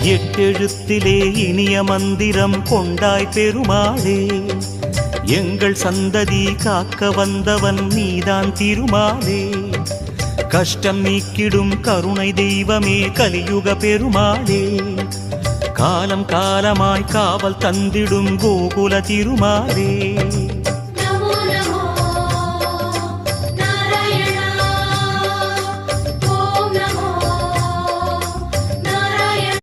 எட்டெழுத்திலே இனிய மந்திரம் கொண்டாய் பெருமாளே, எங்கள் சந்ததி காக்க வந்தவன் நீதான் திருமாலே. கஷ்டம் நீக்கிடும் கருணை தெய்வமே கலியுக பெருமாளே, காலம் காலமாய் காவல் தந்திடும் கோகுல திருமாலே.